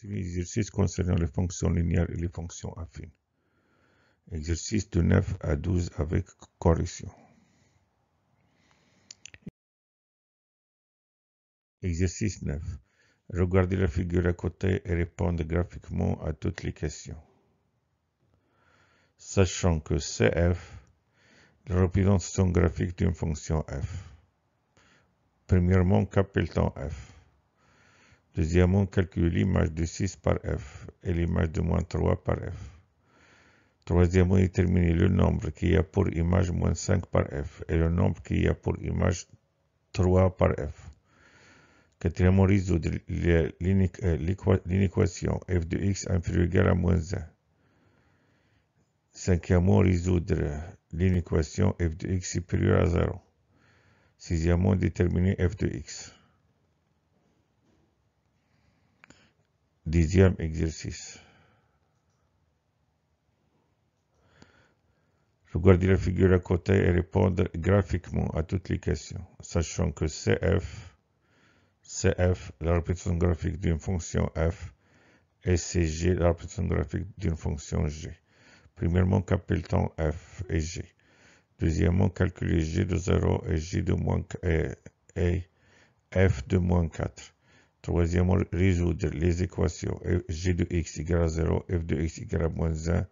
Exercice concernant les fonctions linéaires et les fonctions affines. Exercice de 9 à 12 avec correction. Exercice 9. Regardez la figure à côté et répondez graphiquement à toutes les questions. Sachant que CF, la représentation graphique d'une fonction f. Premièrement, qu'appelle-t-on f? Deuxièmement, calculer l'image de 6 par f et l'image de moins 3 par f. Troisièmement, déterminer le nombre qui a pour image moins 5 par f et le nombre qui a pour image 3 par f. Quatrièmement, résoudre l'inéquation f de x inférieur ou égal à moins 1. Cinquièmement, résoudre l'inéquation f de x supérieur à 0. Sixièmement, déterminer f de x. Dixième exercice. Regardez la figure à côté et répondre graphiquement à toutes les questions, sachant que CF, la représentation graphique d'une fonction f, et CG, la représentation graphique d'une fonction g. Premièrement, qu'appelle-t-on f et g? Deuxièmement, calculer g de 0 et f de moins 4. Troisièmement, résoudre les équations g de x égale à 0, f de x égale à moins 1,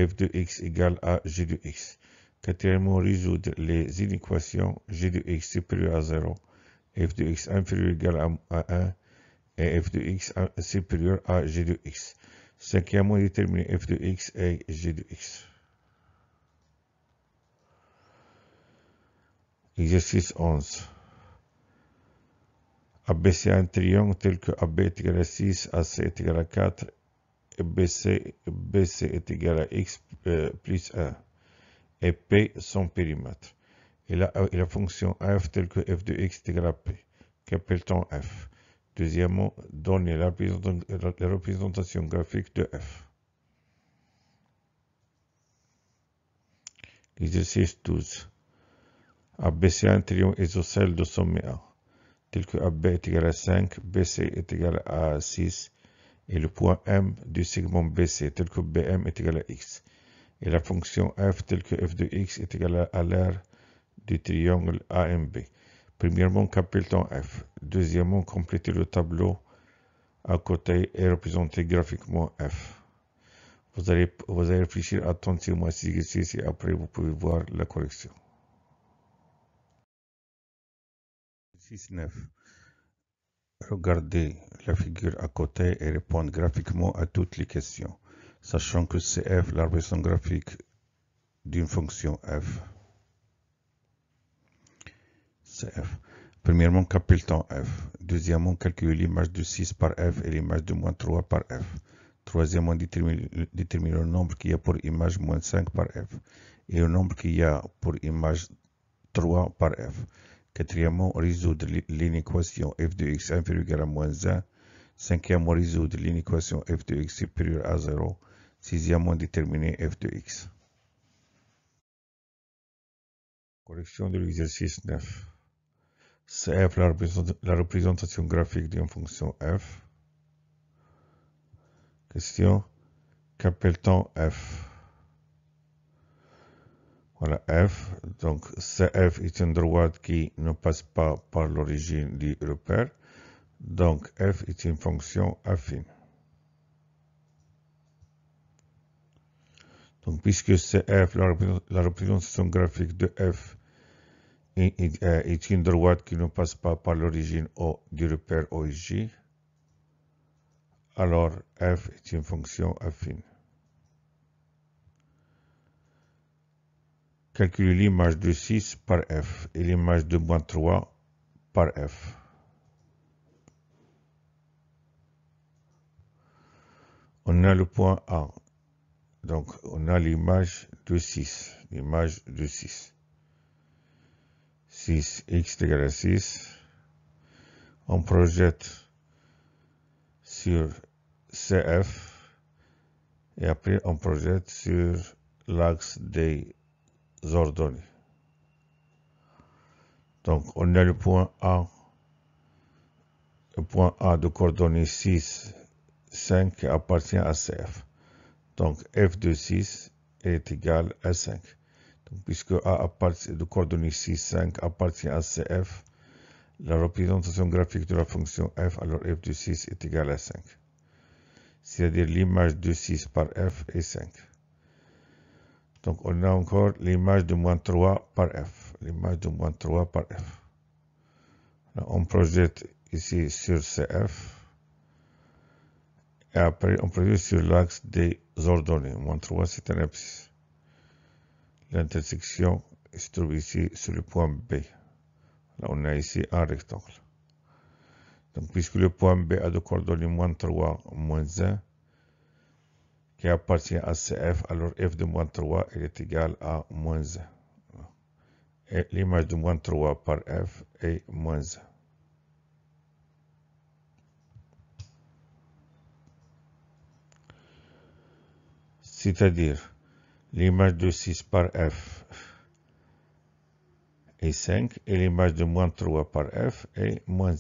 f de x égale à g de x. Quatrièmement, résoudre les inéquations g de x supérieur à 0, f de x inférieur ou égal à 1 et f de x supérieur à g de x. Cinquièmement, déterminer f de x et g de x. Exercice 11. Abaisser un triangle tel que AB est égal à 6, AC est égal à 4, et BC est égal à x plus 1, et P son périmètre. Et la fonction f telle que f de x est égal à P. Qu'appelle-t-on f? Deuxièmement, donner la représentation graphique de f. Exercice 12. Abaisser un triangle isocèle de sommet A, tel que AB est égal à 5, BC est égal à 6, et le point M du segment BC tel que BM est égal à x. Et la fonction f telle que f de x est égal à l'aire du triangle AMB. Premièrement, qu'appelle-t-on f? Deuxièmement, complétez le tableau à côté et représentez graphiquement f. Vous allez réfléchir attentivement à ces exercices et après vous pouvez voir la correction. Exercice 9. Regardez la figure à côté et répondez graphiquement à toutes les questions, sachant que CF, la représentation graphique d'une fonction f. CF. Premièrement, qu'appelle-t-on f? Deuxièmement, calculer l'image de 6 par f et l'image de moins 3 par f. Troisièmement, déterminer le nombre qui a pour image moins 5 par f et le nombre qui a pour image 3 par f. Quatrièmement, résoudre l'inéquation f de x inférieur ou égal à moins 1. Cinquièmement, résoudre l'inéquation f de x supérieur à 0. Sixièmement, déterminer f de x. Correction de l'exercice 9. CF, la représentation graphique d'une fonction f. Question. Qu'appelle-t-on f? Voilà f. Donc CF est une droite qui ne passe pas par l'origine du repère. Donc f est une fonction affine. Donc puisque CF, la représentation graphique de f est une droite qui ne passe pas par l'origine du repère OJ, alors f est une fonction affine. Calculer l'image de 6 par f et l'image de moins 3 par f. On a le point A. Donc, on a l'image de 6. L'image de 6. 6, x égale à 6. On projette sur CF. Et après, on projette sur l'axe des ordonnées. Donc, on a le point A. Le point A de coordonnées 6, 5 qui appartient à CF. Donc f de 6 est égal à 5. Donc, puisque A de coordonnées 6, 5 appartient à CF, la représentation graphique de la fonction f, alors f de 6 est égal à 5. C'est-à-dire l'image de 6 par f est 5. Donc on a encore l'image de moins 3 par f. L'image de moins 3 par f. Là, on projette ici sur CF. Et après, on projette sur l'axe des ordonnées. Moins 3, c'est un abscisse. L'intersection se trouve ici sur le point B. Là, on a ici un rectangle. Donc, puisque le point B a de coordonnées moins 3, moins 1, qui appartient à CF, alors f de moins 3 est égal à moins 1. Et l'image de moins 3 par f est moins 1. C'est-à-dire, l'image de 6 par f est 5 et l'image de moins 3 par f est moins 1.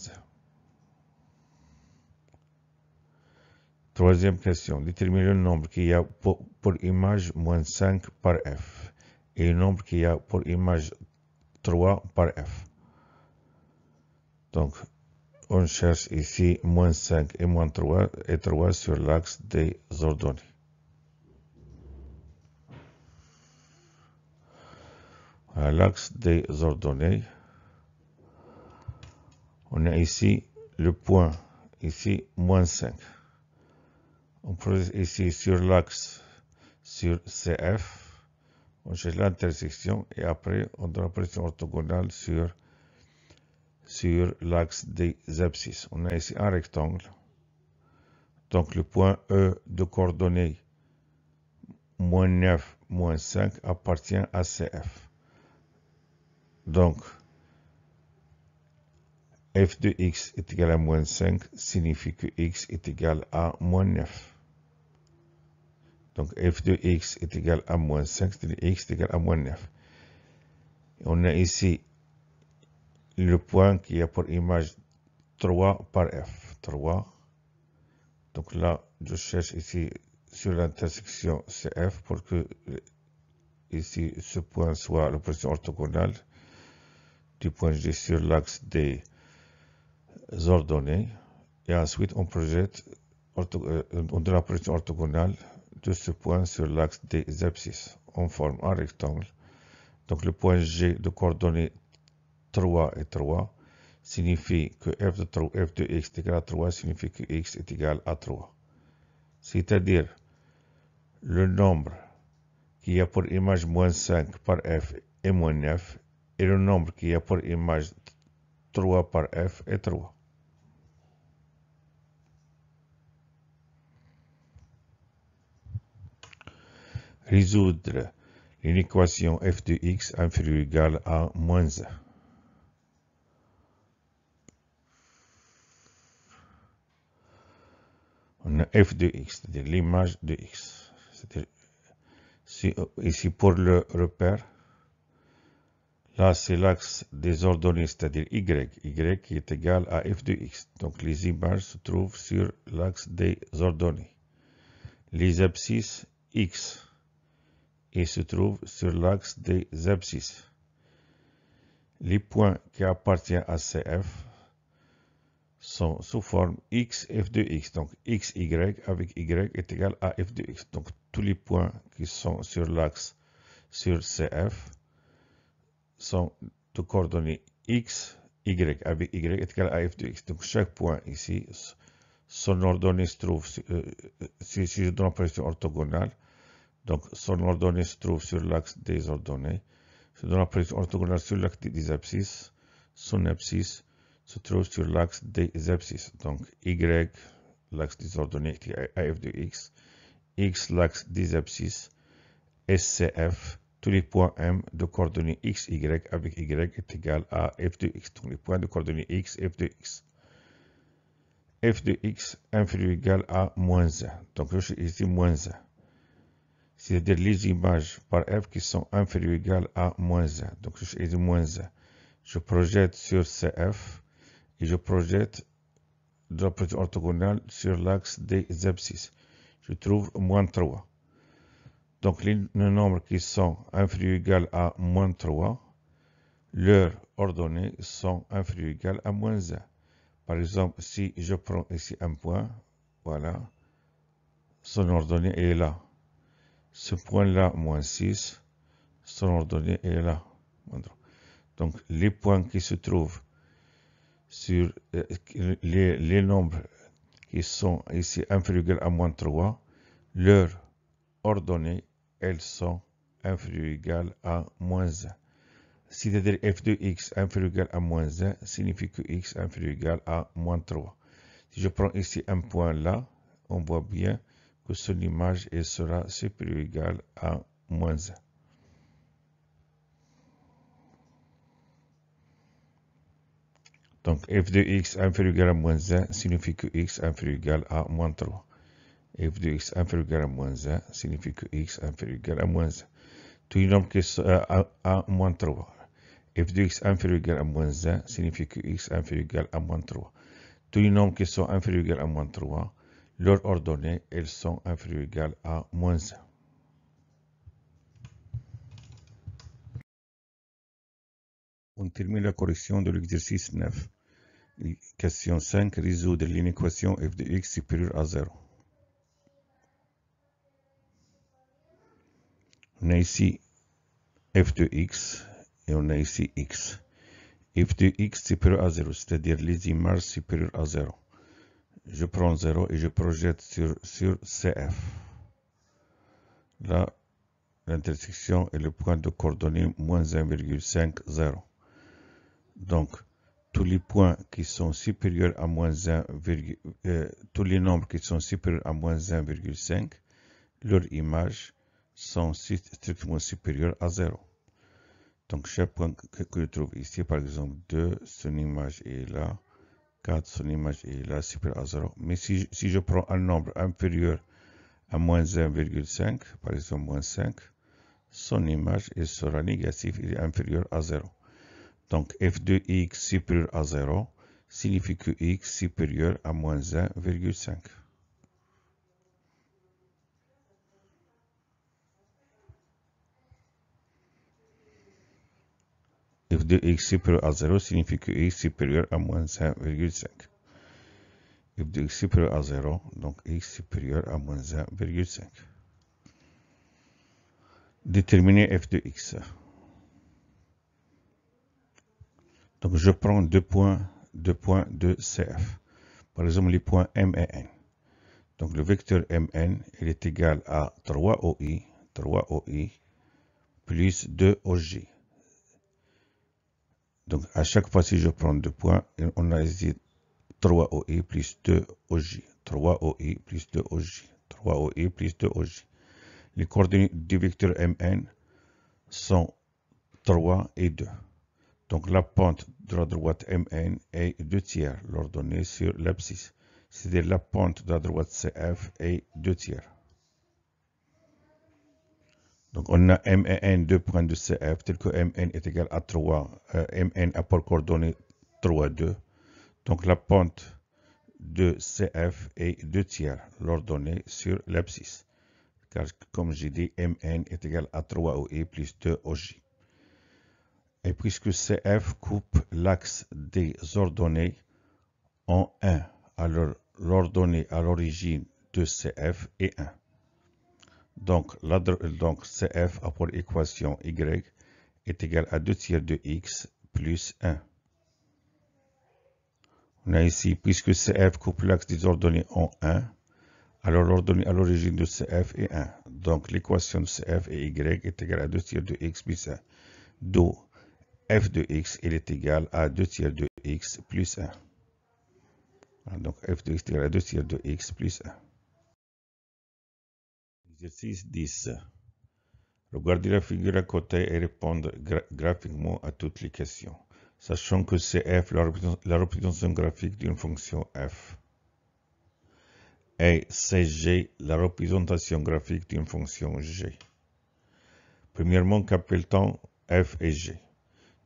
Troisième question, déterminer le nombre qu'il y a pour image moins 5 par f et le nombre qu'il y a pour image 3 par f. Donc, on cherche ici moins 5 et moins 3 et 3 sur l'axe des ordonnées. À l'axe des ordonnées, on a ici le point, ici moins 5. On projette ici sur l'axe, sur CF, on cherche l'intersection et après on donne la position orthogonale sur l'axe des abscisses. On a ici un rectangle. Donc le point E de coordonnées moins 9, moins 5 appartient à CF. Donc, f de x est égal à moins 5 signifie que x est égal à moins 9. Donc, f de x est égal à moins 5, c'est-à-dire x est égal à moins 9. Et on a ici le point qui a pour image 3 par f. 3. Donc là, je cherche ici sur l'intersection CF pour que ici ce point soit la position orthogonale du point G sur l'axe des ordonnées. Et ensuite, on projette, on donne la position orthogonale de ce point sur l'axe des abscisses. On forme un rectangle. Donc le point G de coordonnées 3 et 3 signifie que f de x est égal à 3 signifie que x est égal à 3. C'est-à-dire le nombre qui a pour image moins 5 par f est moins 9 et le nombre qui a pour image 3 par f est 3. Résoudre une équation f de x inférieur ou égal à moins 1. On a f de x, c'est-à-dire l'image de x. C'est-à-dire, ici pour le repère, là c'est l'axe des ordonnées, c'est-à-dire y qui est égal à f de x. Donc les images se trouvent sur l'axe des ordonnées. Les abscisses x et se trouvent sur l'axe des abscisses. Les points qui appartiennent à CF sont sous forme x, f de x. Donc x, y avec y est égal à f de x. Donc tous les points qui sont sur l'axe sur CF sont de coordonnées x, y avec y est égal à f de x. Donc chaque point ici, son ordonnée se trouve, si je donne la position orthogonale, donc son ordonnée se trouve sur l'axe des ordonnées. Je donne la position orthogonale sur l'axe des abscisses, son abscisse se trouve sur l'axe des abscisses. Donc, y, l'axe des ordonnées est à f de x, l'axe des abscisses, SCF, tous les points M de coordonnées x, y avec y est égal à f de x. Donc, les points de coordonnées x, f de x. F de x inférieur ou égal à moins 1. Donc, je suis ici moins 1. C'est-à-dire les images par f qui sont inférieures ou égales à moins 1. Donc, je suis ici moins 1. Je projette sur CF et je projette de la projection orthogonale sur l'axe des abscisses. Je trouve moins 3. Donc, les nombres qui sont inférieurs ou égaux à moins 3, leurs ordonnées sont inférieures ou égales à moins 1. Par exemple, si je prends ici un point, voilà, son ordonnée est là. Ce point-là, moins 6, son ordonnée est là. Donc, les points qui se trouvent sur les nombres qui sont ici inférieurs ou égaux à moins 3, leurs ordonnées, elles sont inférieures ou égales à moins 1. C'est-à-dire f de x inférieur ou égal à moins 1 signifie que x inférieur ou égal à moins 3. Si je prends ici un point là, on voit bien que son image sera supérieure ou égale à moins 1. Donc f de x inférieur ou égal à moins 1 signifie que x inférieur ou égal à moins 3. F de x inférieur ou égal à moins 1 signifie que x inférieur ou égal à moins 1. Tous les nombres qui sont à moins 3. F de x inférieur ou égal à moins 1 signifie que x inférieur ou égal à moins 3. Tous les nombres qui sont inférieurs ou égaux à moins 3, leurs ordonnées, elles sont inférieures ou égales à moins 1. On termine la correction de l'exercice 9. Question 5, résoudre l'inéquation f de x supérieure à 0. On a ici f de x et on a ici x. F de x supérieur à 0, c'est-à-dire les images supérieures à 0. Je prends 0 et je projette sur CF. Là, l'intersection est le point de coordonnées moins 1,5, 0. Donc, tous les points qui sont supérieurs à moins 1, tous les nombres qui sont supérieurs à moins 1,5, leurs images sont strictement supérieures à 0. Donc, chaque point que je trouve ici, par exemple 2, son image est là, 4, son image est là, supérieur à 0. Mais si je prends un nombre inférieur à moins 1,5, par exemple moins 5, son image sera négative et inférieure à 0. Donc, f de x supérieur à 0 signifie que x supérieur à moins 1,5. F de x supérieur à 0 signifie que x supérieur à moins 1,5. F de x supérieur à 0, donc x supérieur à moins 1,5. Déterminer f de x. Donc, je prends deux points de CF. Par exemple, les points M et N. Donc, le vecteur Mn, il est égal à 3OI plus 2OJ. Donc, à chaque fois, si je prends deux points, on a ici 3OI plus 2OJ. 3OI plus 2OJ. 3OI plus 2OJ. Les coordonnées du vecteur Mn sont 3 et 2. Donc, la pente de la droite Mn est 2 tiers, l'ordonnée sur l'abscisse. C'est-à-dire la pente de la droite CF est 2 tiers. Donc, on a M et N, 2 points de CF, tel que Mn est égal à 3, Mn a pour coordonnée 3, 2. Donc, la pente de CF est 2 tiers, l'ordonnée sur l'abscisse. Car, comme j'ai dit, Mn est égal à 3OI plus 2OJ. Et puisque CF coupe l'axe des ordonnées en 1, alors l'ordonnée à l'origine de CF est 1. Donc, CF a pour équation y est égal à 2 tiers de x plus 1. On a ici, puisque CF coupe l'axe des ordonnées en 1, alors l'ordonnée à l'origine de CF est 1. Donc, l'équation de CF et y est égale à 2 tiers de x plus 1. D'où f de x est égal à 2 tiers de x plus 1. Donc, f de x est égal à 2 tiers de x plus 1. Exercice 10. Regardez la figure à côté et répondre graphiquement à toutes les questions, sachant que c'est f la représentation graphique d'une fonction f. Et c'est g la représentation graphique d'une fonction g. Premièrement, qu'appelle-t-on f et g?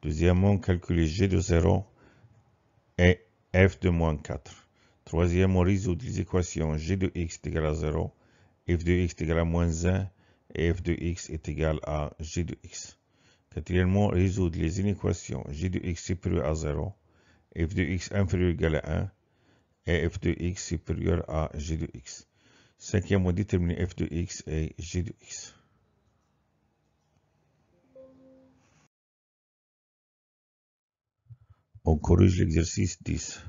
Deuxièmement, calculer g de 0 et f de moins 4. Troisièmement, résoudre les équations g de x est égal à 0, f de x est égal à moins 1 et f de x est égal à g de x. Quatrièmement, résoudre les inéquations g de x supérieur à 0, f de x inférieur ou égal à 1 et f de x supérieur à g de x. Cinquièmement, déterminer f de x et g de x. On corrige l'exercice 10.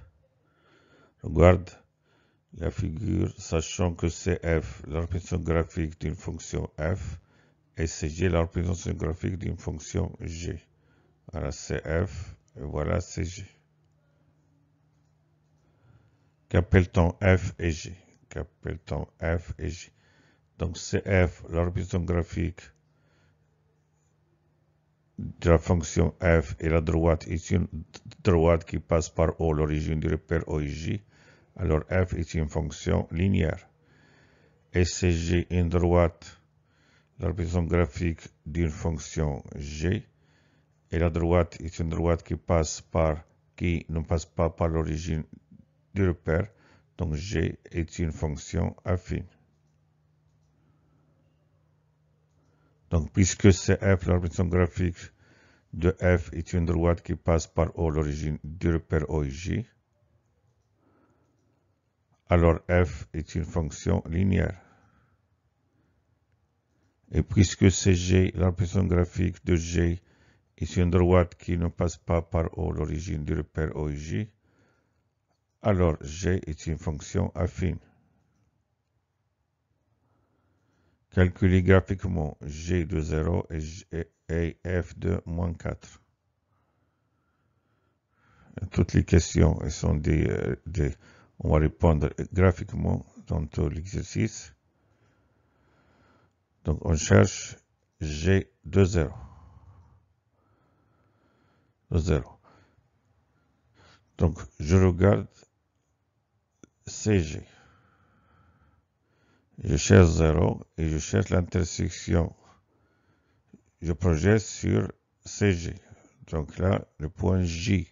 Regarde la figure, sachant que CF, la représentation graphique d'une fonction f, et CG, la représentation graphique d'une fonction g. Voilà CF, et voilà CG. Qu'appelle-t-on f et g? Qu'appelle-t-on f et g? Donc CF, la représentation graphique de la fonction f, et la droite est une droite qui passe par O, l'origine du repère OIJ. Alors f est une fonction linéaire. Et CG est une droite, la représentation graphique d'une fonction g. Et la droite est une droite qui ne passe pas par l'origine du repère. Donc g est une fonction affine. Donc puisque CF, la représentation graphique de f est une droite qui passe par O, l'origine du repère OIJ, alors f est une fonction linéaire. Et puisque CG, la représentation graphique de g, est une droite qui ne passe pas par O, l'origine du repère OIJ, alors g est une fonction affine. Calculer graphiquement g de 0 et f de moins 4. Toutes les questions sont on va répondre graphiquement dans tout l'exercice. Donc on cherche g de 0. Donc je regarde CG. Je cherche 0 et je cherche l'intersection. Je projette sur CG. Donc là, le point J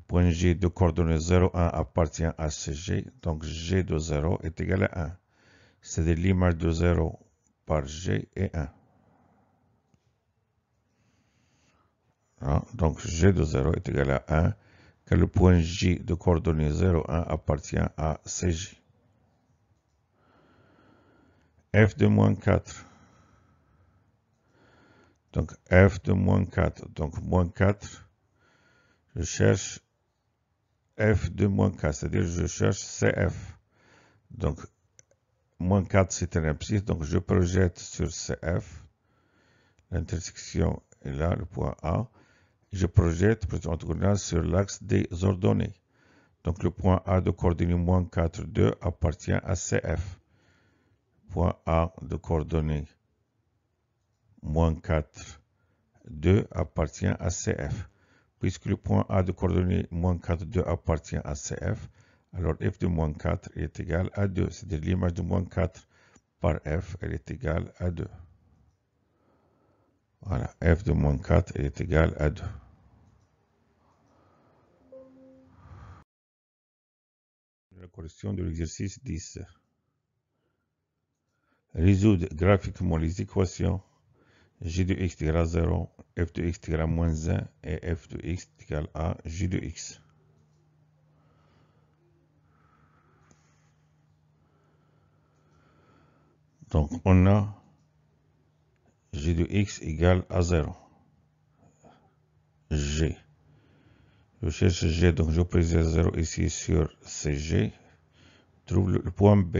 de coordonnées 0, 1 appartient à CG. Donc G de 0 est égal à 1. C'est-à-dire l'image de 0 par G est 1. Hein? Donc G de 0 est égal à 1, car le point J de coordonnées 0, 1 appartient à CJ. F de moins 4. Donc F de moins 4. Donc moins 4, je cherche F de moins 4, c'est-à-dire je cherche CF. Donc moins 4 c'est un abscisse, donc je projette sur CF. L'intersection est là, le point A. Je projette orthogonale sur l'axe des ordonnées. Donc le point A de coordonnées moins 4, 2 appartient à CF. Point A de coordonnées moins 4, 2 appartient à CF. Puisque le point A de coordonnées moins 4, 2 appartient à CF, alors f de moins 4 est égal à 2. C'est-à-dire l'image de moins 4 par f, elle est égale à 2. Voilà, f de moins 4 est égal à 2. La correction de l'exercice 10. Résoudre graphiquement les équations g de x égale à 0, f de x égale à moins 1 et f de x égale à g de x. Donc on a g de x égale à 0. G. Je cherche g, donc je présente 0 ici sur CG. Trouve le point B.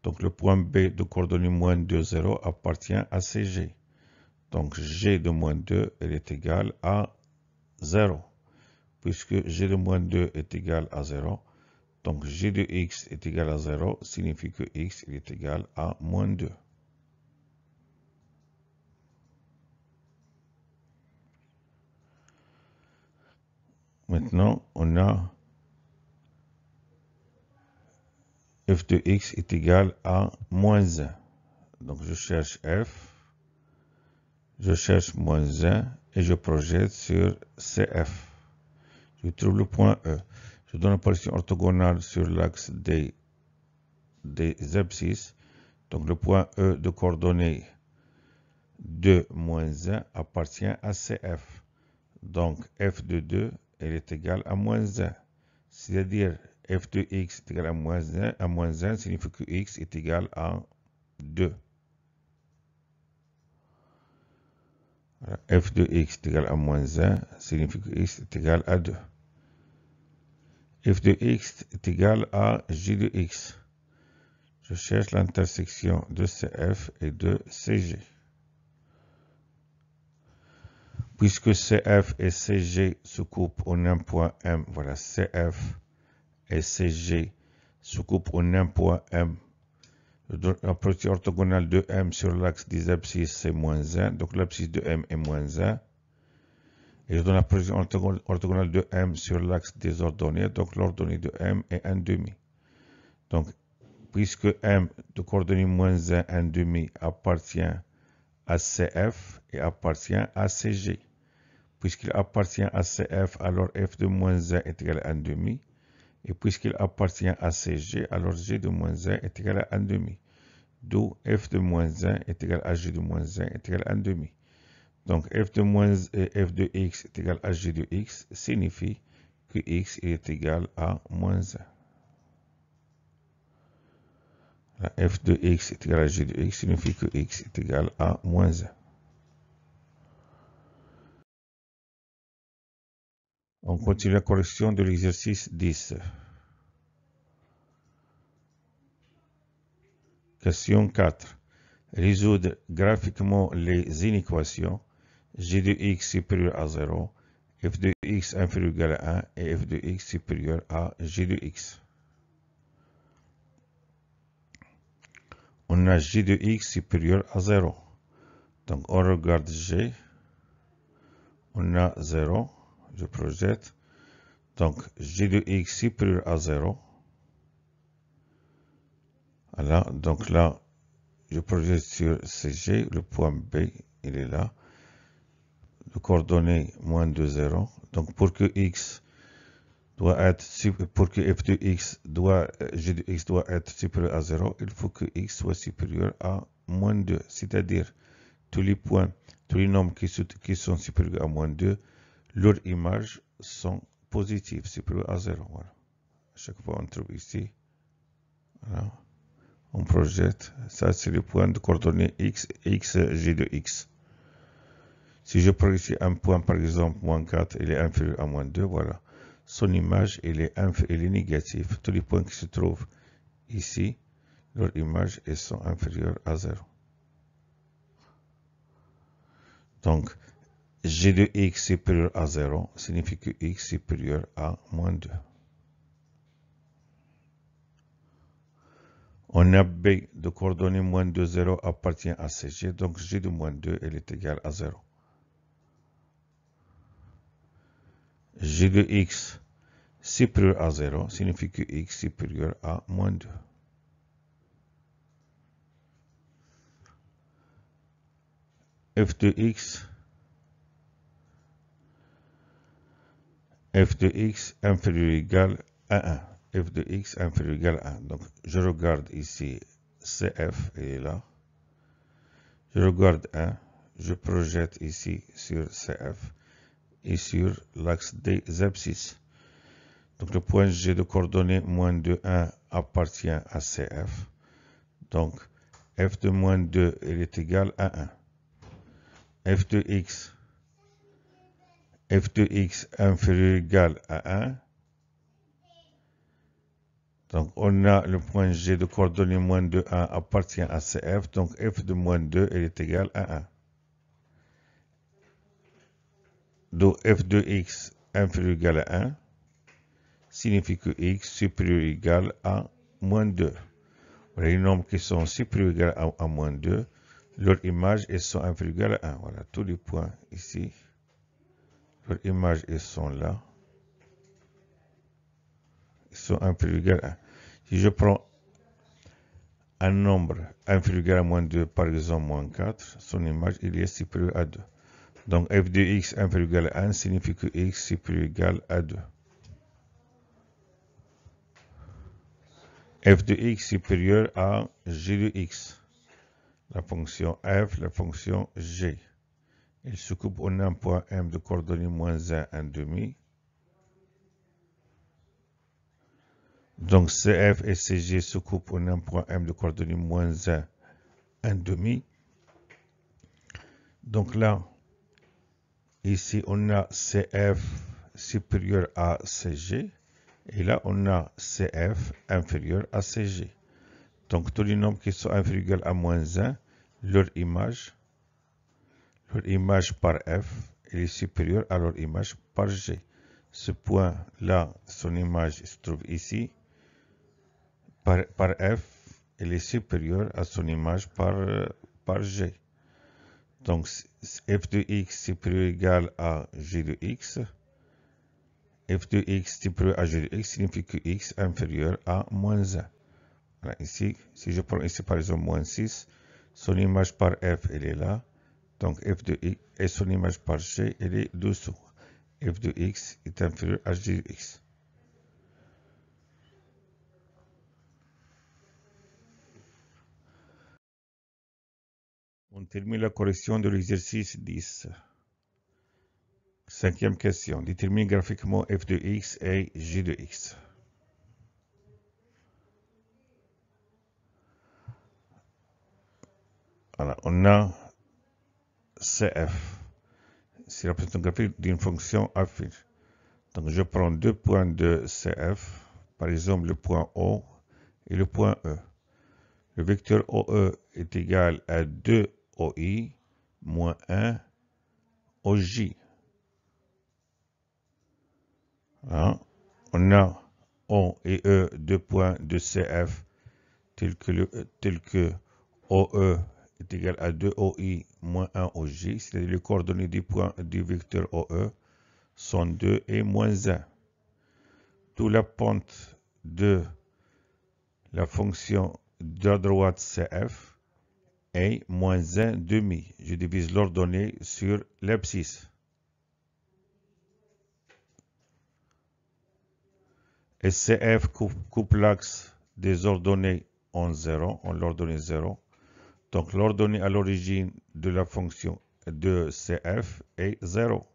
Donc le point B de coordonnées moins 2, 0 appartient à CG. Donc g de moins 2, elle est égale à 0. Puisque g de moins 2 est égal à 0, donc g de x est égal à 0, signifie que x est égal à moins 2. Maintenant, on a f de x est égal à moins 1. Donc je cherche f, je cherche moins 1 et je projette sur CF. Je trouve le point E. Je donne une position orthogonale sur l'axe des abscisses. Donc le point E de coordonnées 2, moins 1 appartient à CF. Donc f de 2, elle est égale à moins 1. C'est-à-dire f de x est égal à moins 1 signifie que x est égal à 2. Voilà. F de x est égal à moins 1 signifie que x est égal à 2. F de x est égal à j de x. Je cherche l'intersection de CF et de CG. Puisque CF et CG se coupent en un point M, voilà, CF et CG se coupent en un point M. La projection orthogonale de M sur l'axe des abscisses, c'est moins 1. Donc l'abscisse de M est moins 1. Et je donne la projection orthogonale de M sur l'axe des ordonnées. Donc l'ordonnée de M est 1,5. Donc, puisque M de coordonnées moins 1, 1,5 appartient à CF et appartient à CG. Puisqu'il appartient à CF, alors f de moins 1 est égal à 1,5. Et puisqu'il appartient à CG, alors g de moins 1 est égal à 1,5. D'où f de moins 1 est égal à g de moins 1 est égal à 1,5. Donc f de x est égal à g de x signifie que x est égal à moins 1. La f de x est égal à g de x signifie que x est égal à moins 1. On continue la correction de l'exercice 10. Question 4. Résoudre graphiquement les inéquations g de x supérieur à 0, f de x inférieur ou égal à 1 et f de x supérieur à g de x. On a g de x supérieur à 0. Donc on regarde g. On a 0. Je projette. Donc g de x supérieur à 0. Voilà. Donc là, je projette sur CG. Le point B, il est là. Le coordonnée moins de 0. Donc pour que x doit être, pour que f de x g de x doit être supérieur à 0, il faut que x soit supérieur à moins 2. C'est-à-dire, tous les points, tous les nombres qui sont supérieurs à moins 2, leurs images sont positives, supérieures à 0. Voilà. À chaque fois, on trouve ici. Voilà. On projette. Ça, c'est le point de coordonnées x, g de x. Si je prends ici un point, par exemple, moins 4, il est inférieur à moins 2, voilà. Son image, elle est négative. Tous les points qui se trouvent ici, leur image, elles sont inférieures à 0. Donc, g de x supérieur à 0 signifie que x supérieur à moins 2. On a b de coordonnées moins 2, 0 appartient à CG, donc g de moins 2, elle est égale à 0. G de x supérieur à 0 signifie que x supérieur à moins 2. F de x inférieur ou égal à 1. F de x inférieur ou égal à 1. Donc, je regarde ici CF, il est là. Je regarde 1. Je projette ici sur CF et sur l'axe des abscisses. Donc, le point G de coordonnées moins 2, 1 appartient à CF. Donc, f de moins 2, il est égal à 1. F de x inférieur ou égal à 1. Donc, on a le point G de coordonnées moins 2, 1 appartient à CF. Donc, f de moins 2, il est égal à 1. Donc, f de x inférieur ou égal à 1 signifie que x supérieur ou égal à moins 2. Voilà, les nombres qui sont supérieurs ou égal à moins 2, leurs images, elles sont inférieures ou égales à 1. Voilà, tous les points ici, leurs images, elles sont là. Ils sont inférieurs ou égales à 1. Si je prends un nombre inférieur ou égal à moins 2, par exemple moins 4, son image, il est supérieur à 2. Donc, f de x inférieur ou égal à 1 signifie que x supérieur ou égal à 2. f de x supérieur à g de x. La fonction f, la fonction g. Il se coupe en un point m de coordonnées moins 1, 1 demi. Donc CF et CG se coupent en un point m de coordonnées moins 1, 1 demi. Donc là, ici on a CF supérieur à CG. Et là, on a CF inférieur à CG. Donc tous les nombres qui sont inférieurs à moins 1, leur image par F est supérieure à leur image par G. Ce point-là, son image se trouve ici. Par F, elle est supérieure à son image par G. Donc, f de x supérieur ou égal à g de x. F de x supérieur à g de x signifie que x est inférieur à moins 1. Voilà, ici, si je prends ici par exemple moins 6, son image par f, elle est là. Donc, f de x et son image par g, elle est dessous. F de x est inférieur à g de x. On termine la correction de l'exercice 10. Cinquième question. Détermine graphiquement f de x et g de x. Voilà, on a CF. C'est la représentation graphique d'une fonction affine. Donc, je prends deux points de CF, par exemple le point O et le point E. Le vecteur OE est égal à 2OI moins 1 OJ. Hein? On a O et E, deux points de CF, tels que OE est égal à 2OI moins 1 OJ, c'est-à-dire les coordonnées du point du vecteur OE sont 2 et moins 1. D'où la pente de la fonction de la droite CF est moins 1 demi. Je divise l'ordonnée sur l'abscisse. Et CF coupe l'axe des ordonnées en 0, en l'ordonnée 0. Donc l'ordonnée à l'origine de la fonction de CF est 0.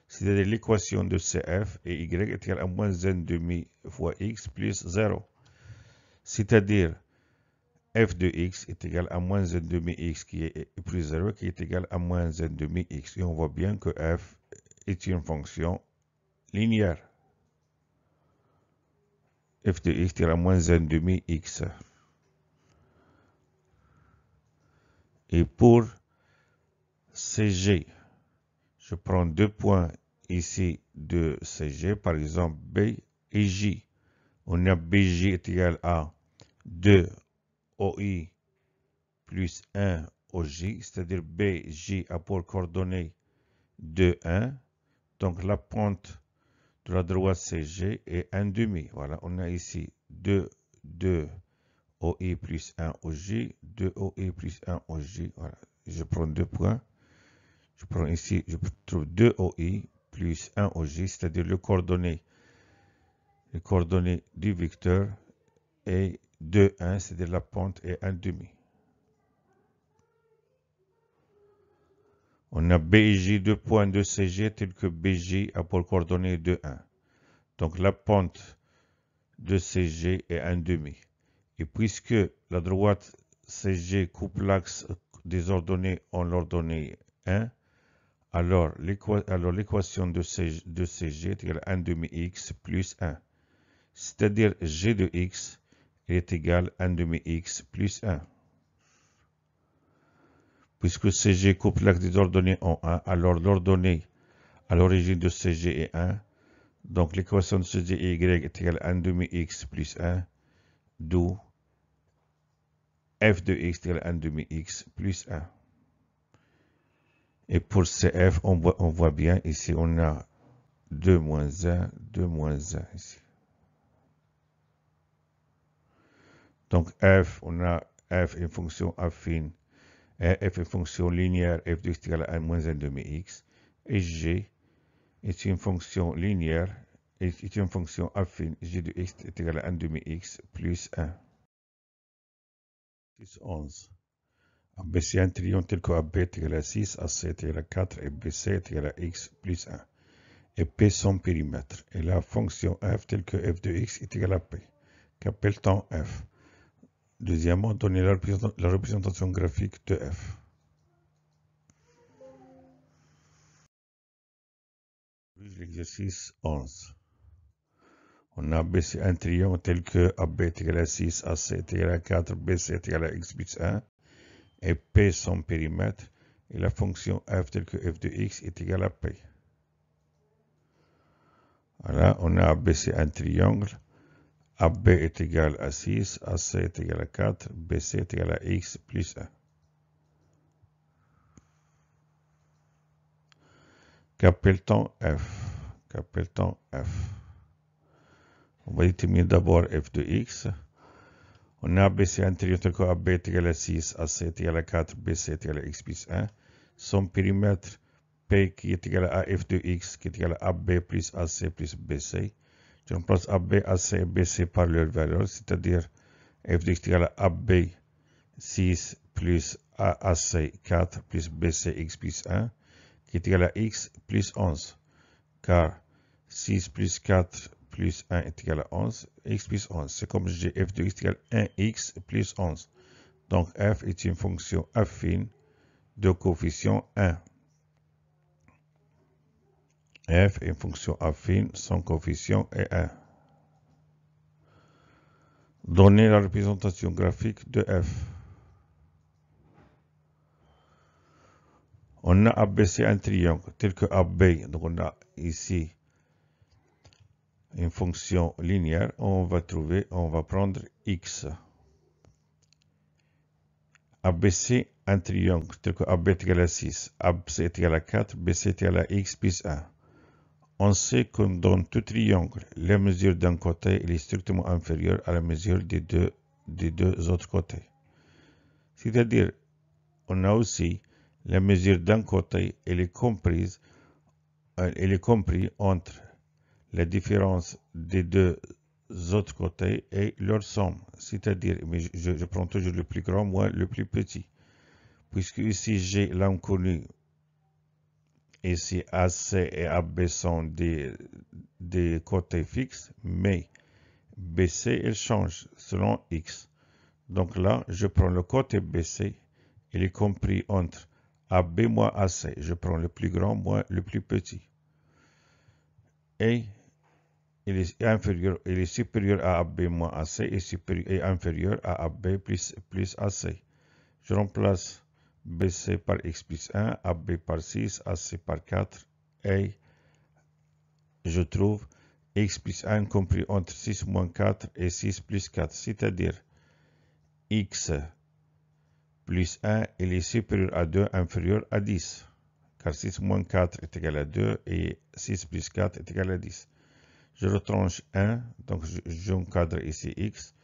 C'est-à-dire l'équation de CF et Y est égale à moins 1 demi fois X plus 0. C'est-à-dire f de x est égal à moins 1 demi x qui est plus 0 qui est égal à moins 1 demi x. Et on voit bien que f est une fonction linéaire. F de x est égal à moins 1 demi x. Et pour CG, je prends deux points ici de CG, par exemple B et J. On a BJ est égal à 2 OI plus 1 OJ, c'est-à-dire BJ a pour coordonnées 2, 1. Donc la pente de la droite CG est 1 demi. Voilà, on a ici 2 OI plus 1 OJ, 2 OI plus 1 OJ. Voilà, je prends deux points. Je prends ici, je trouve 2 OI plus 1 OJ, c'est-à-dire les coordonnées du vecteur est 2, 1, c'est-à-dire la pente est 1 demi. On a BJ, deux points de CG, tels que BJ a pour coordonnées 2, 1. Donc la pente de CG est 1 demi. Et puisque la droite CG coupe l'axe des ordonnées en l'ordonnée 1, alors l'équation de CG est égale à 1 demi x plus 1. C'est-à-dire g de x est égal à 1 demi x plus 1. Puisque CG coupe l'axe des ordonnées en 1, alors l'ordonnée à l'origine de CG est 1. Donc l'équation de CG et y est égale à 1 demi x plus 1, d'où f de x est égal à 1 demi x plus 1. Et pour CF, on voit bien ici, on a 2 moins 1, 2 moins 1 ici. Donc f, on a f une fonction affine, et f une fonction linéaire, f de x est égal à moins 1 demi x. Et g est une fonction linéaire est une fonction affine. G de x est égal à 1 demi x plus 1. 6.11. ABC un triangle tel que AB est égal à 6, AC est égal à 4 et BC est égal à x plus 1. Et P son périmètre. Et la fonction f telle que f de x est égal à P. Qu'appelle-t-on f? Deuxièmement, donner la représentation graphique de f. L'exercice 11. On a ABC un triangle tel que AB est égal à 6, AC est égal à 4, BC est égal à x plus 1, et P son périmètre, et la fonction f telle que f de x est égal à P. Voilà, on a ABC un triangle, AB est égal à 6, AC est égal à 4, BC est égal à x plus 1. Qu'appelle-t-on f? Qu'appelle-t-on f? On va déterminer d'abord f de x. On a ABC un triangle tel que AB est égal à 6, AC est égal à 4, BC est égal à x plus 1. Son périmètre P qui est égal à f de x qui est égal à AB plus AC plus BC. Je remplace AB, AC et BC par leur valeur, c'est-à-dire f de x est égal à AB 6 plus AAC 4 plus BC x plus 1 qui est égal à x plus 11. Car 6 plus 4 plus 1 est égal à 11, x plus 11. C'est comme je dis f de x est égal à 1x plus 11. Donc f est une fonction affine de coefficient 1. F est une fonction affine, son coefficient est 1. Donner la représentation graphique de f. On a ABC un triangle tel que AB, donc on a ici une fonction linéaire, on va prendre x. ABC un triangle tel que AB est égal à 6, ABC est égal à 4, BC est égal à x plus 1. On sait qu'on donne tout triangle, la mesure d'un côté est strictement inférieure à la mesure des deux autres côtés. C'est-à-dire, on a aussi la mesure d'un côté, elle est compris entre la différence des deux autres côtés et leur somme. C'est-à-dire, mais je prends toujours le plus grand moins le plus petit. Puisque ici j'ai l'inconnu, ici AC et AB sont des côtés fixes, mais BC, elle change selon X. Donc là, je prends le côté BC, il est compris entre AB moins AC. Je prends le plus grand moins le plus petit. Et il est supérieur à AB moins AC et inférieur à AB plus AC. Je remplace BC par X plus 1, AB par 6, AC par 4 et je trouve X plus 1 compris entre 6 moins 4 et 6 plus 4, c'est-à-dire X plus 1, il est supérieur à 2, inférieur à 10, car 6 moins 4 est égal à 2 et 6 plus 4 est égal à 10. Je retranche 1, donc j'encadre ici X,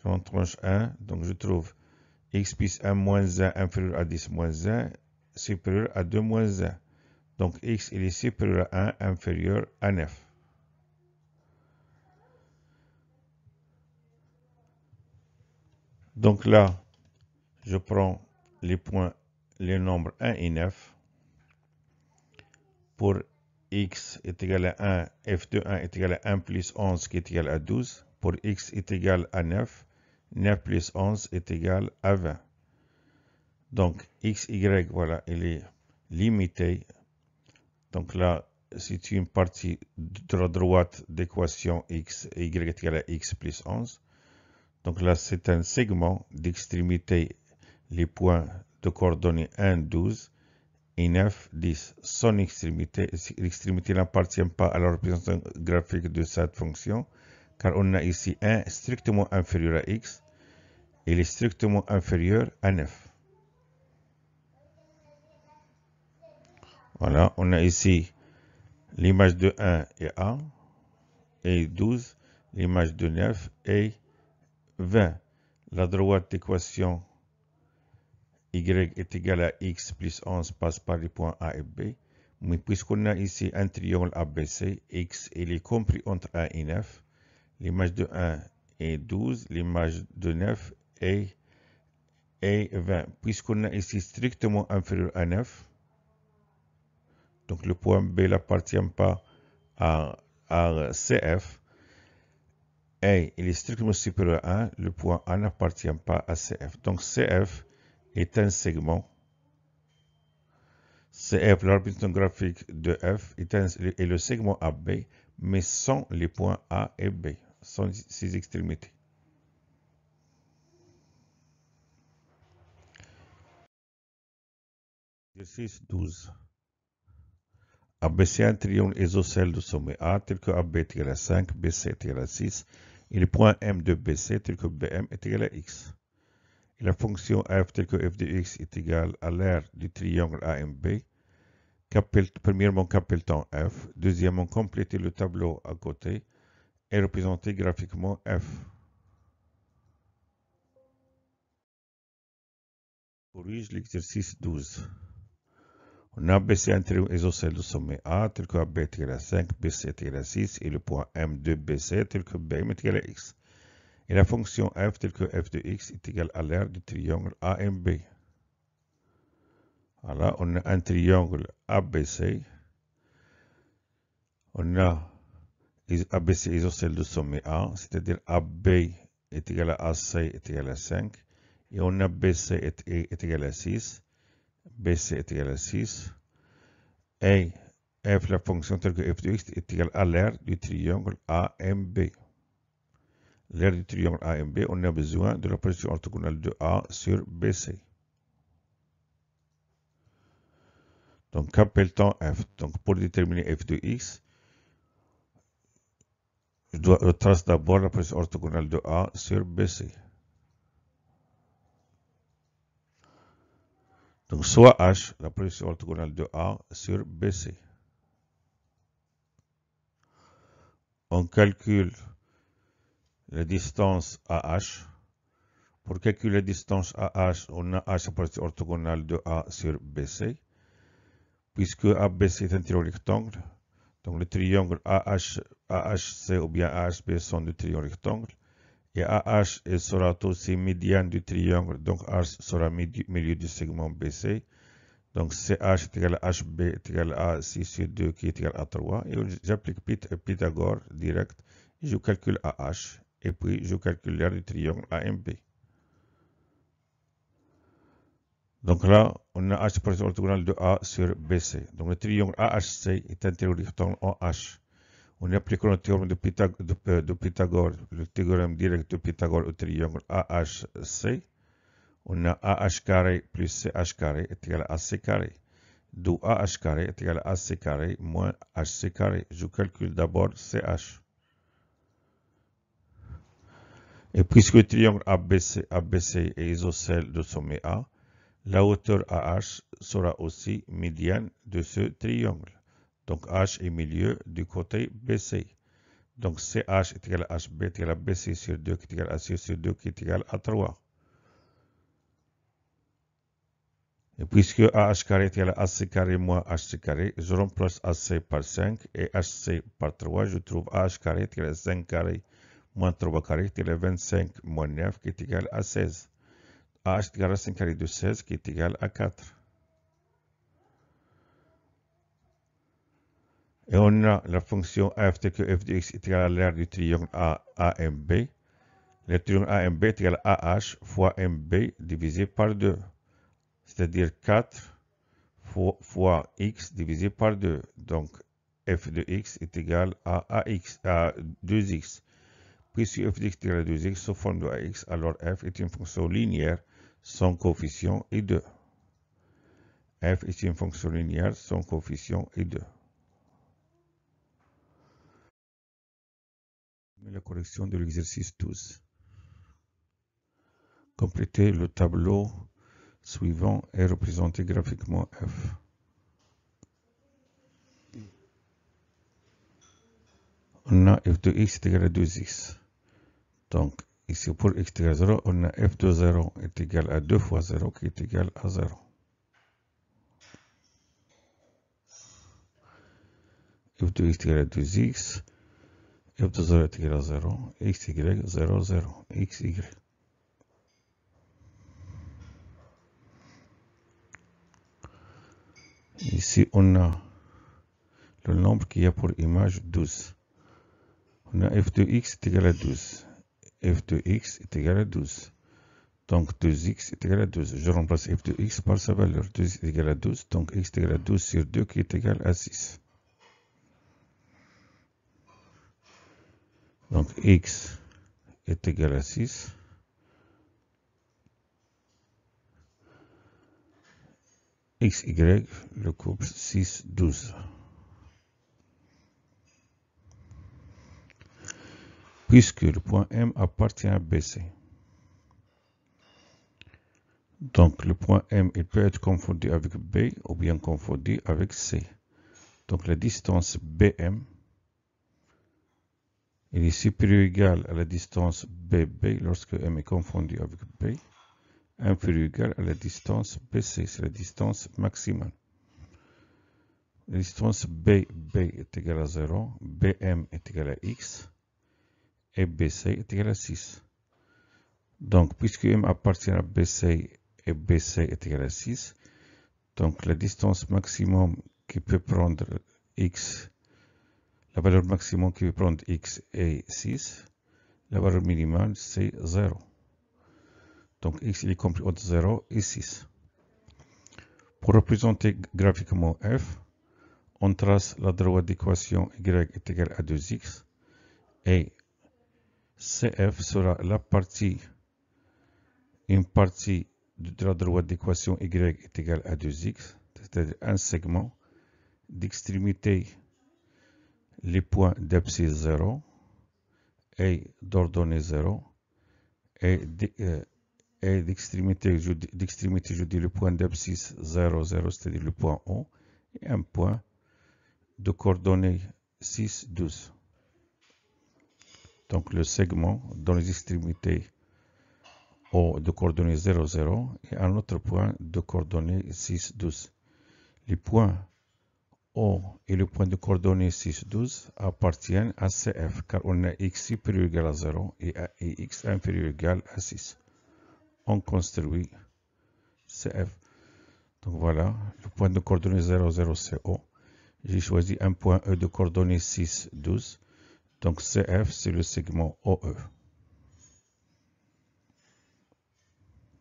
je retranche 1, donc je trouve X plus 1 moins 1 inférieur à 10 moins 1 supérieur à 2 moins 1. Donc X il est supérieur à 1 inférieur à 9. Donc là, je prends les points, les nombres 1 et 9. Pour x est égal à 1, f de 1 est égal à 1 plus 11 qui est égal à 12. Pour x est égal à 9, 9 plus 11 est égal à 20. Donc x, y, voilà, il est limité. Donc là, c'est une partie de la droite d'équation x et y est égal à x plus 11. Donc là, c'est un segment d'extrémité, les points de coordonnées 1, 12 et 9, 10. Son extrémité, l'extrémité n'appartient pas à la représentation graphique de cette fonction, car on a ici 1 strictement inférieur à x, et il est strictement inférieur à 9. Voilà, on a ici l'image de 1 et 1, et 12, l'image de 9 et 20. La droite d'équation y est égale à x plus 11 passe par les points A et B. Mais puisqu'on a ici un triangle ABC, X, il est compris entre 1 et 9, l'image de 1 est 12, l'image de 9 est 20. Puisqu'on a ici strictement inférieur à 9, donc le point B n'appartient pas à CF, et il est strictement supérieur à 1, le point A n'appartient pas à CF. Donc CF est un segment. CF, la représentation graphique de F, est le segment AB, mais sans les points A et B, sans ses extrémités. Exercice 12. ABC un triangle isocèle de sommet A tel que AB est égal à 5, BC est égal à 6, et le point M de BC tel que BM est égal à X. Et la fonction f telle que f de x est égale à l'aire du triangle AMB. Premièrement, qu'appelle-t-on f? Deuxièmement, compléter le tableau à côté et représenter graphiquement f. Corrige l'exercice 12. On a BC un triangle isocèle de sommet A tel que AB est égal à 5, BC est égal à 6 et le point M de BC tel que BM est égal à x. Et la fonction f telle que f de x est égale à l'aire du triangle AMB. Voilà, on a un triangle ABC. On a ABC isocèle de sommet A, c'est-à-dire AB est égal à AC est égal à 5. Et on a BC est égal à 6. BC est égal à 6. Et f, la fonction telle que f de x est égale à l'aire du triangle AMB. L'aire du triangle AMB, on a besoin de la position orthogonale de A sur BC. Donc, qu'appelle-t-on f? Donc, pour déterminer f de x, je trace d'abord la position orthogonale de A sur BC. Donc, soit H, la position orthogonale de A sur BC. On calcule la distance AH. Pour calculer la distance AH, on a H la position orthogonale de A sur BC. Puisque ABC est un triangle rectangle, donc le triangle AHC ou bien AHB sont des triangles rectangles. Et AH sera aussi médiane du triangle, donc H sera milieu du segment BC. Donc CH est égal à HB est égal à 6 sur 2 qui est égal à 3. Et j'applique Pythagore direct. Et je calcule AH. Et puis je calcule l'aire du triangle AMB. Donc là, on a H position orthogonale de A sur BC. Donc le triangle AHC est un triangle rectangle en H. On applique le théorème de Pythagore, le théorème direct de Pythagore au triangle AHC. On a AH carré plus CH carré est égal à AC carré. D'où AH carré est égal à AC carré moins HC carré. Je calcule d'abord CH. Et puisque le triangle ABC est isocèle de sommet A, la hauteur AH sera aussi médiane de ce triangle. Donc H est milieu du côté BC. Donc CH est égal à HB est égal à BC sur 2 qui est égal à C sur 2 qui est égal à 3. Et puisque AH carré est égal à AC carré moins HC carré, je remplace AC par 5 et HC par 3. Je trouve AH carré est égal à 5 carré moins 3 carré est égal à 25 moins 9 qui est égal à 16. AH est égal à 5 carré de 16 qui est égal à 4. Et on a la fonction f telle que f de x est égal à l'aire du triangle AMB. Le triangle AMB est égal à AH fois MB divisé par 2. C'est-à-dire 4 fois x divisé par 2. Donc, f de x est égal à 2x. Puisque f de x est égal à 2x sous forme de ax, alors f est une fonction linéaire, son coefficient est 2. F est une fonction linéaire, son coefficient est 2. La correction de l'exercice 12. Complétez le tableau suivant et représentez graphiquement f. On a f de x est égal à 2x. Donc, ici pour x est égal à 0, on a f de 0 est égal à 2 fois 0 qui est égal à 0. f de x égale à 2x, f de 0 est égal à 0, xy 0, 0, xy. Ici, on a le nombre qu'il y a pour image 12. On a f de x est égal à 12. f de x est égal à 12. Donc 2x est égal à 12. Je remplace f de x par sa valeur. 2x est égal à 12. Donc x est égal à 12 sur 2 qui est égal à 6. Donc x est égal à 6. xy, le couple 6, 12. Puisque le point M appartient à BC. Donc le point M, il peut être confondu avec B ou bien confondu avec C. Donc la distance BM, il est supérieur ou égal à la distance BB lorsque M est confondu avec B, inférieur ou égal à la distance BC, c'est la distance maximale. La distance BB est égale à 0, BM est égal à X, et BC est égal à 6. Donc, puisque M appartient à BC et BC est égal à 6, donc la distance maximum qui peut prendre X, la valeur maximum qui peut prendre X est 6, la valeur minimale c'est 0. Donc X il est compris entre 0 et 6. Pour représenter graphiquement F, on trace la droite d'équation Y est égal à 2X et CF sera une partie de la droite d'équation Y est égal à 2X, c'est-à-dire un segment d'extrémité les points d'abscisse 0 et d'ordonnée 0 et d'extrémité, je dis le point d'abscisse 0, 0, c'est-à-dire le point O, et un point de coordonnées 6, 12. Donc le segment dans les extrémités O de coordonnées 0, 0 et un autre point de coordonnées 6, 12. Les points O et le point de coordonnées 6, 12 appartiennent à CF car on a x supérieur ou égal à 0 et x inférieur ou égal à 6. On construit CF. Donc voilà, le point de coordonnées 0, 0 c'est O. J'ai choisi un point E de coordonnées 6, 12. Donc CF c'est le segment OE.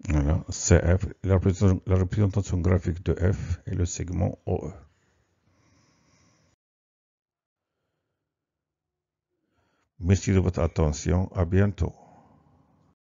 Voilà, CF, la représentation graphique de F est le segment OE. Merci de votre attention, à bientôt.